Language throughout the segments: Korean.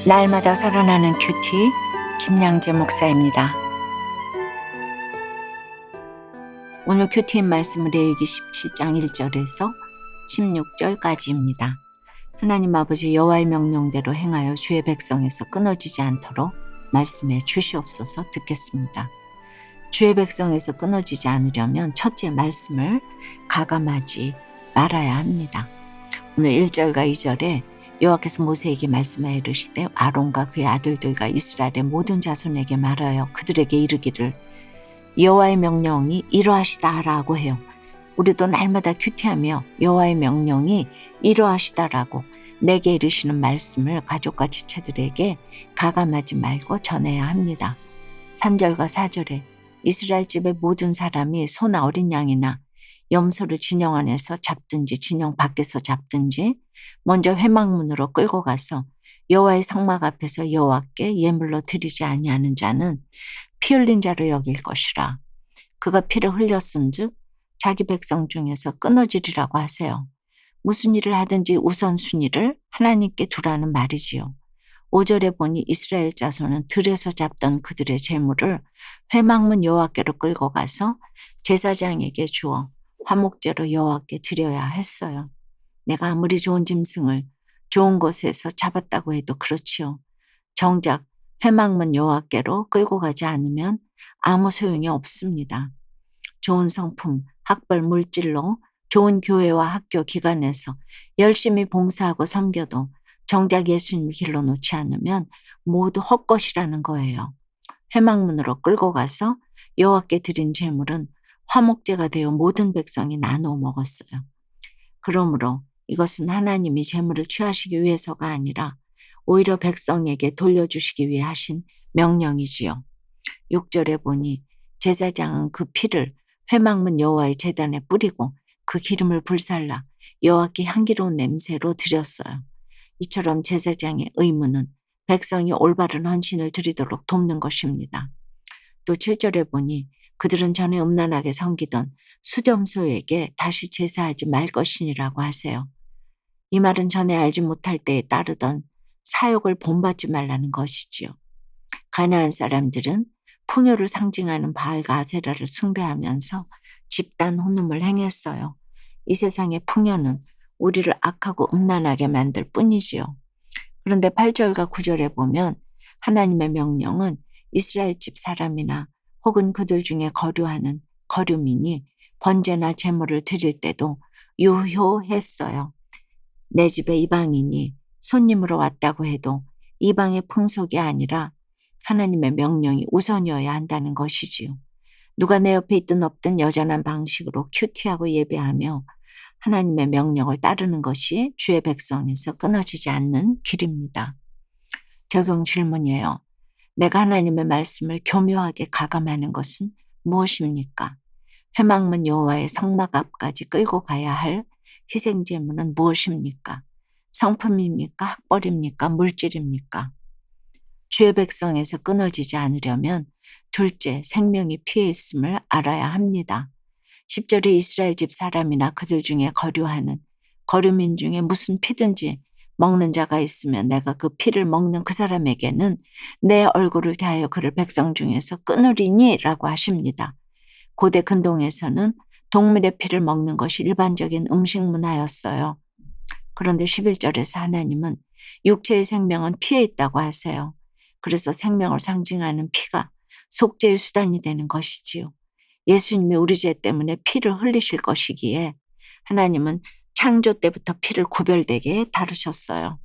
날마다 살아나는 큐티 김양재 목사입니다. 오늘 큐티인 말씀은 레위기 17장 1절에서 16절까지입니다. 하나님 아버지 여호와의 명령대로 행하여 주의 백성에서 끊어지지 않도록 말씀해 주시옵소서. 듣겠습니다. 주의 백성에서 끊어지지 않으려면 첫째 말씀을 가감하지 말아야 합니다. 오늘 1절과 2절에 여호와께서 모세에게 말씀하여 이르시되 아론과 그의 아들들과 이스라엘의 모든 자손에게 말하여 그들에게 이르기를 여호와의 명령이 이러하시다라고 해요. 우리도 날마다 큐티하며 여호와의 명령이 이러하시다라고 내게 이르시는 말씀을 가족과 지체들에게 가감하지 말고 전해야 합니다. 3절과 4절에 이스라엘 집의 모든 사람이 소나 어린 양이나 염소를 진영 안에서 잡든지 진영 밖에서 잡든지 먼저 회막문으로 끌고 가서 여호와의 성막 앞에서 여호와께 예물로 드리지 아니하는 자는 피 흘린 자로 여길 것이라. 그가 피를 흘렸은즉 자기 백성 중에서 끊어지리라고 하세요. 무슨 일을 하든지 우선순위를 하나님께 두라는 말이지요. 5절에 보니 이스라엘 자손은 들에서 잡던 그들의 재물을 회막문 여호와께로 끌고 가서 제사장에게 주어 화목제로 여호와께 드려야 했어요. 내가 아무리 좋은 짐승을 좋은 곳에서 잡았다고 해도 그렇지요. 정작 회막문 여호와께로 끌고 가지 않으면 아무 소용이 없습니다. 좋은 성품, 학벌, 물질로 좋은 교회와 학교 기관에서 열심히 봉사하고 섬겨도 정작 예수님을 길로 놓지 않으면 모두 헛것이라는 거예요. 회막문으로 끌고 가서 여호와께 드린 제물은 화목제가 되어 모든 백성이 나누어 먹었어요. 그러므로 이것은 하나님이 제물을 취하시기 위해서가 아니라 오히려 백성에게 돌려주시기 위해 하신 명령이지요. 6절에 보니 제사장은 그 피를 회막문 여호와의 제단에 뿌리고 그 기름을 불살라 여호와께 향기로운 냄새로 드렸어요. 이처럼 제사장의 의무는 백성이 올바른 헌신을 드리도록 돕는 것입니다. 또 7절에 보니 그들은 전에 음란하게 섬기던 수렴소에게 다시 제사하지 말 것이니라고 하세요. 이 말은 전에 알지 못할 때에 따르던 사욕을 본받지 말라는 것이지요. 가나안 사람들은 풍요를 상징하는 바알과 아세라를 숭배하면서 집단 혼음을 행했어요. 이 세상의 풍요는 우리를 악하고 음란하게 만들 뿐이지요. 그런데 8절과 9절에 보면 하나님의 명령은 이스라엘 집 사람이나 혹은 그들 중에 거류하는 거류민이 번제나 제물을 드릴 때도 유효했어요. 내 집에 이방인이 손님으로 왔다고 해도 이방의 풍속이 아니라 하나님의 명령이 우선이어야 한다는 것이지요. 누가 내 옆에 있든 없든 여전한 방식으로 큐티하고 예배하며 하나님의 명령을 따르는 것이 주의 백성에서 끊어지지 않는 길입니다. 적용 질문이에요. 내가 하나님의 말씀을 교묘하게 가감하는 것은 무엇입니까? 회막문 여호와의 성막 앞까지 끌고 가야 할 희생제물은 무엇입니까? 성품입니까? 학벌입니까? 물질입니까? 주의 백성에서 끊어지지 않으려면 둘째, 생명이 피해 있음을 알아야 합니다. 10절에 이스라엘 집 사람이나 그들 중에 거류하는 거류민 중에 무슨 피든지 먹는 자가 있으면 내가 그 피를 먹는 그 사람에게는 내 얼굴을 대하여 그를 백성 중에서 끊으리니 라고 하십니다. 고대 근동에서는 동물의 피를 먹는 것이 일반적인 음식 문화였어요. 그런데 11절에서 하나님은 육체의 생명은 피에 있다고 하세요. 그래서 생명을 상징하는 피가 속죄의 수단이 되는 것이지요. 예수님이 우리 죄 때문에 피를 흘리실 것이기에 하나님은 창조 때부터 피를 구별되게 다루셨어요.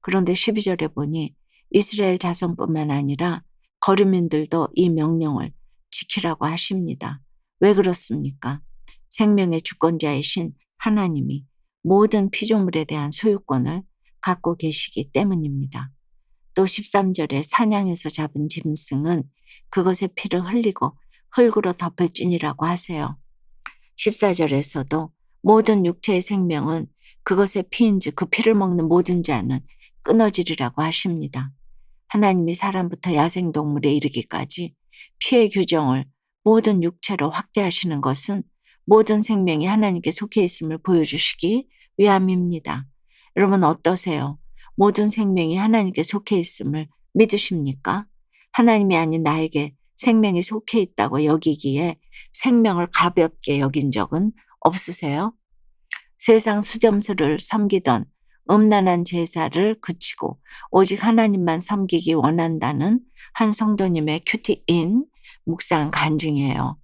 그런데 12절에 보니 이스라엘 자손뿐만 아니라 거류민들도 이 명령을 지키라고 하십니다. 왜 그렇습니까? 생명의 주권자이신 하나님이 모든 피조물에 대한 소유권을 갖고 계시기 때문입니다. 또 13절에 사냥에서 잡은 짐승은 그것의 피를 흘리고 흙으로 덮을지니라고 하세요. 14절에서도 모든 육체의 생명은 그것의 피인즉 그 피를 먹는 모든 자는 끊어지리라고 하십니다. 하나님이 사람부터 야생동물에 이르기까지 피의 규정을 모든 육체로 확대하시는 것은 모든 생명이 하나님께 속해 있음을 보여주시기 위함입니다. 여러분 어떠세요? 모든 생명이 하나님께 속해 있음을 믿으십니까? 하나님이 아닌 나에게 생명이 속해 있다고 여기기에 생명을 가볍게 여긴 적은 없으세요? 세상 수렴수를 섬기던 음란한 제사를 그치고 오직 하나님만 섬기기 원한다는 한 성도님의 큐티인 묵상 간증이에요.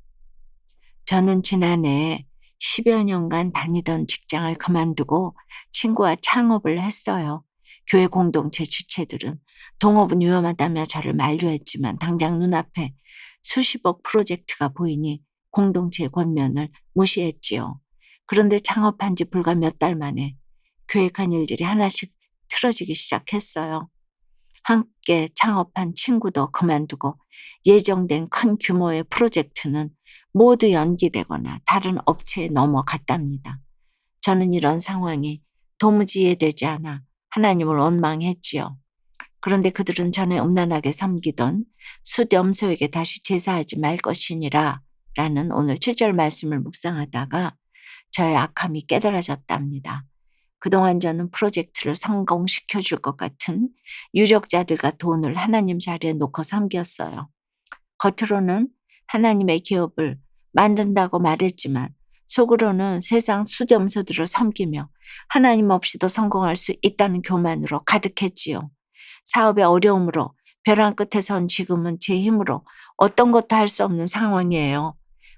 저는 지난해 10여 년간 다니던 직장을 그만두고 친구와 창업을 했어요. 교회 공동체 주체들은 동업은 위험하다며 저를 만류했지만 당장 눈앞에 수십억 프로젝트가 보이니 공동체의 권면을 무시했지요. 그런데 창업한 지 불과 몇 달 만에 계획한 일들이 하나씩 틀어지기 시작했어요. 함께 창업한 친구도 그만두고 예정된 큰 규모의 프로젝트는 모두 연기되거나 다른 업체에 넘어갔답니다. 저는 이런 상황이 도무지 이해되지 않아 하나님을 원망했지요. 그런데 그들은 전에 음란하게 섬기던 숫염소에게 다시 제사하지 말 것이니라 라는 오늘 7절 말씀을 묵상하다가 저의 악함이 깨달아졌답니다. 그동안 저는 프로젝트를 성공시켜 줄 것 같은 유력자들과 돈을 하나님 자리에 놓고 섬겼어요. 겉으로는 하나님의 기업을 만든다고 말했지만 속으로는 세상 수렴소들을 섬기며 하나님 없이도 성공할 수 있다는 교만으로 가득했지요. 사업의 어려움으로 벼랑 끝에 선 지금은 제 힘으로 어떤 것도 할 수 없는 상황이에요.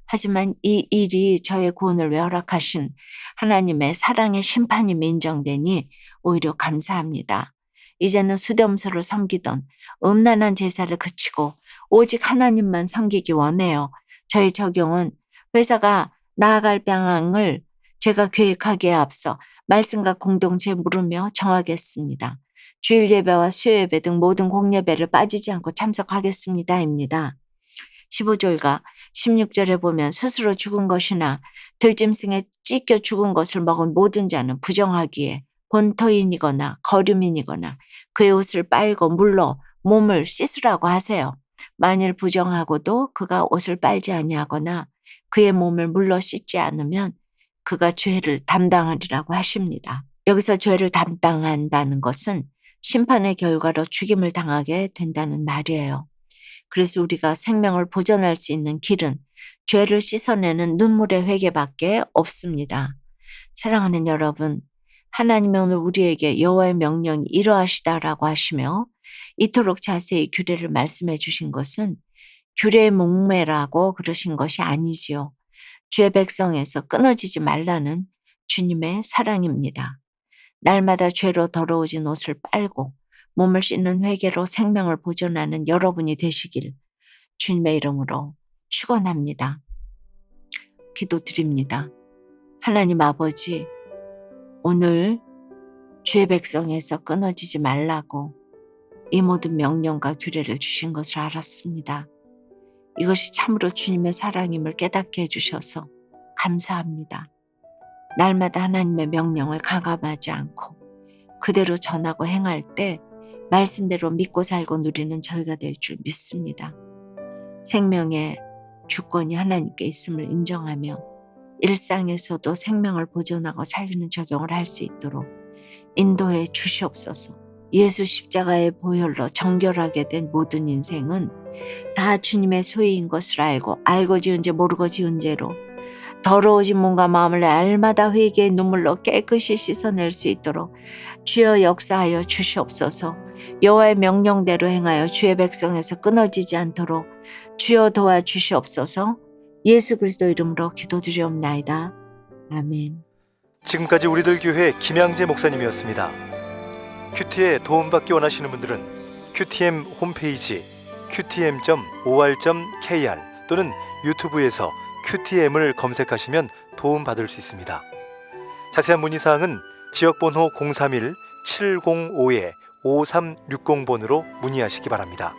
하지만 이 일이 저의 구원을 허락하신 하나님의 사랑의 심판이 인정되니 오히려 감사합니다. 이제는 수렴소를 섬기던 음란한 제사를 그치고 오직 하나님만 섬기기 원해요. 저의 적용은 회사가 나아갈 방향을 제가 계획하기에 앞서 말씀과 공동체에 물으며 정하겠습니다. 주일 예배와 수요 예배 등 모든 공예배를 빠지지 않고 참석하겠습니다입니다. 15절과 16절에 보면 스스로 죽은 것이나 들짐승에 찢겨 죽은 것을 먹은 모든 자는 부정하기에 본토인이거나 거류민이거나 그의 옷을 빨고 물로 몸을 씻으라고 하세요. 만일 부정하고도 그가 옷을 빨지 아니하거나 그의 몸을 물로 씻지 않으면 그가 죄를 담당하리라고 하십니다. 여기서 죄를 담당한다는 것은 심판의 결과로 죽임을 당하게 된다는 말이에요. 그래서 우리가 생명을 보존할 수 있는 길은 죄를 씻어내는 눈물의 회개밖에 없습니다. 사랑하는 여러분, 하나님이 오늘 우리에게 여호와의 명령이 이러하시다라고 하시며 이토록 자세히 규례를 말씀해 주신 것은 규례의 목매라고 그러신 것이 아니지요. 주의 백성에서 끊어지지 말라는 주님의 사랑입니다. 날마다 죄로 더러워진 옷을 빨고 몸을 씻는 회개로 생명을 보존하는 여러분이 되시길 주님의 이름으로 축원합니다. 기도드립니다. 하나님 아버지, 오늘 주의 백성에서 끊어지지 말라고 이 모든 명령과 규례를 주신 것을 알았습니다. 이것이 참으로 주님의 사랑임을 깨닫게 해주셔서 감사합니다. 날마다 하나님의 명령을 가감하지 않고 그대로 전하고 행할 때 말씀대로 믿고 살고 누리는 저희가 될 줄 믿습니다. 생명의 주권이 하나님께 있음을 인정하며 일상에서도 생명을 보존하고 살리는 적용을 할 수 있도록 인도해 주시옵소서. 예수 십자가의 보혈로 정결하게 된 모든 인생은 다 주님의 소유인 것을 알고 지은 죄 모르고 지은 죄로 더러워진 몸과 마음을 날마다 회개의 눈물로 깨끗이 씻어낼 수 있도록 주여 역사하여 주시옵소서. 여호와의 명령대로 행하여 주의 백성에서 끊어지지 않도록 주여 도와주시옵소서. 예수 그리스도 이름으로 기도드리옵나이다. 아멘. 지금까지 우리들 교회 김양재 목사님이었습니다. 큐티에 도움받기 원하시는 분들은 큐티엠 홈페이지 qtm.or.kr 또는 유튜브에서 큐티엠을 검색하시면 도움받을 수 있습니다. 자세한 문의사항은 지역번호 031-705-5360번으로 문의하시기 바랍니다.